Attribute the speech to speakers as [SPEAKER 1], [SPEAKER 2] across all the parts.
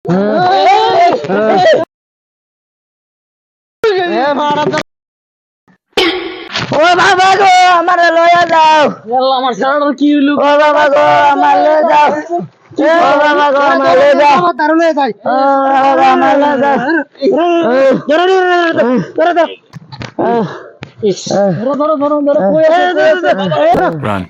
[SPEAKER 1] ও বাবা গো আমার লয়া যাও।
[SPEAKER 2] আমার সারাটা কি হইলো?
[SPEAKER 1] ও বাবা গো আমার লয়ে যাও। ও বাবা গো আমার লয়ে যাও।
[SPEAKER 2] তার লয়ে যাই।
[SPEAKER 1] ও বাবা আমার লয়ে যাও।
[SPEAKER 2] ধরো
[SPEAKER 3] Run.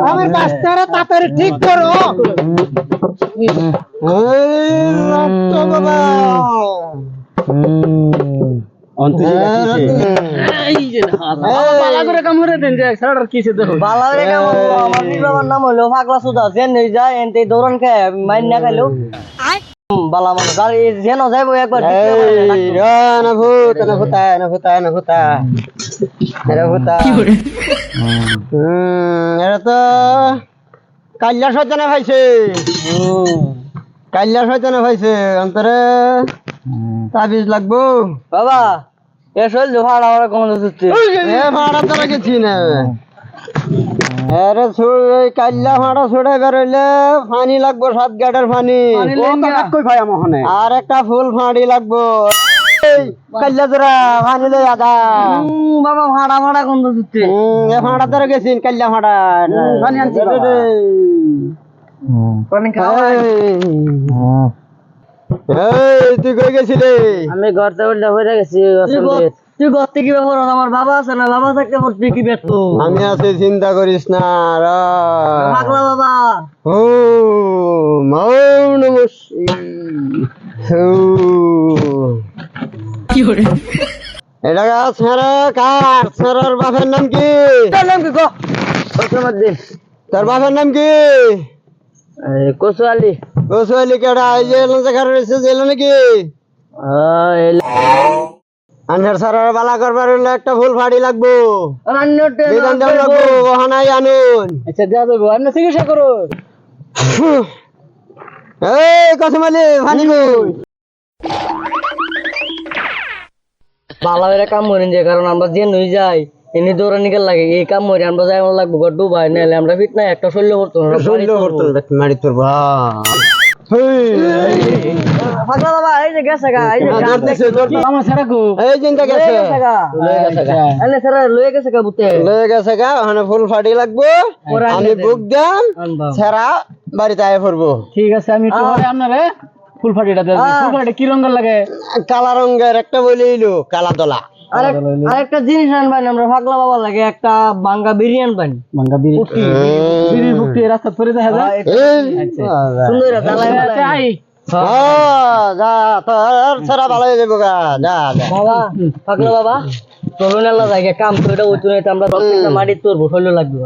[SPEAKER 2] আমার বাচ্চারা তাড়াতাড়ি ঠিক করো। বাবা বালা করে কাম করে দেন যে সারাটার কিসে দেখো।
[SPEAKER 1] বালারে কাম আমার বাবার নাম হলো পাগলা সুদা। যেন যায় এনতে দৌড়ান খায় মাইন না খাইলো বালা মানুষ আর যেন যাইবো একবার
[SPEAKER 2] এটা তো কাল্লা শয়তানে ভাইছে। কাল্লা শয়তানে ভাইছে অন্তরে তাবিজ লাগবো।
[SPEAKER 1] বাবা এ শৈল ভাড়া ভাড়া কমানো দিচ্ছে।
[SPEAKER 2] এ ভাড়া তোরা গেছি না। আরে কাল্লা ভাড়া ছড়াই বেরোইলে পানি লাগবো 7 গাড়ের পানি। আর একটা ফুল ফাঁড়ি লাগবো। কাল্লা তোরা পানি লই আদা।
[SPEAKER 1] বাবা ভাড়া ভাড়া কোন দিচ্ছে।
[SPEAKER 2] এ ভাড়া তোরা গেছিন কাল্লা ভাড়া পানি আনছি।
[SPEAKER 1] পানি খাওয়া
[SPEAKER 2] তুই কই গেছিলি?
[SPEAKER 1] আমি ঘর থেকে হয়ে গেছি। তুই ঘর থেকে ব্যাপার আমার বাবা আছে না, বাবা থাকতে করতে কি ব্যস্ত।
[SPEAKER 2] আমি আছি চিন্তা করিস না।
[SPEAKER 1] পাগলা বাবা
[SPEAKER 2] ও মৌন এটা ছেড়ে কার ছেড়ার বাপের নাম কি?
[SPEAKER 1] তোর নাম কি গো?
[SPEAKER 2] তোর বাপের নাম কি?
[SPEAKER 1] কোসওয়ালি।
[SPEAKER 2] কোসওয়ালি কেডা? এই যে খারাপ রয়েছে জেল নাকি? আনসার সারার বালা করবার হলে একটা ফুল ফাড়ি লাগবো। বিধান দেওয়া লাগবো ওখানাই আনুন।
[SPEAKER 1] আচ্ছা দেওয়া যাবো। আপনি চিকিৎসা করুন।
[SPEAKER 2] এই কথা বলি ফানি কই?
[SPEAKER 1] বালাবের কাম করেন যে কারণ আমরা যে নই যাই এমনি দৌড়া নিকাল লাগে এই কাম করে আমরা যাই আমার লাগবো ডুবাই নাইলে আমরা ফিট নাই একটা শৈল্য করতো
[SPEAKER 2] মারি তোর
[SPEAKER 1] পাগলা বাবা এই যে গেছে গা এই যে
[SPEAKER 2] আমার ছাড়া গো এই চিন্তা গেছে
[SPEAKER 1] এনে স্যার লয়ে গেছে গা বুতে
[SPEAKER 2] লয়ে গেছে গা ওখানে ফুল ফাটি লাগবো। আমি বুক দেন ছাড়া বাড়িতে আয় পড়বো।
[SPEAKER 1] ঠিক আছে আমি একটু পরে আপনারে ফুল ফাটিটা দেব। ফুল ফাটিটা কি রঙের লাগে?
[SPEAKER 2] কালা রঙের একটা বলেইলো কালা দলা।
[SPEAKER 1] আরেকটা জিনিস আনবেন আমরা পাগলা বাবা লাগে একটা বাঙ্গা বিরিয়ানি বানি। বাঙ্গা বিরিয়ানি ফুটি রাস্তা পরে দেখা যায়। সুন্দর দালাই আই
[SPEAKER 2] যা তোর ছাড়া ভালো হয়ে যাবো গা। যা
[SPEAKER 1] বাবা পাগলা বাবা চলুন আল্লাহ জায়গা কাম করে ওই আমরা মাটি তোর বসলে লাগবে।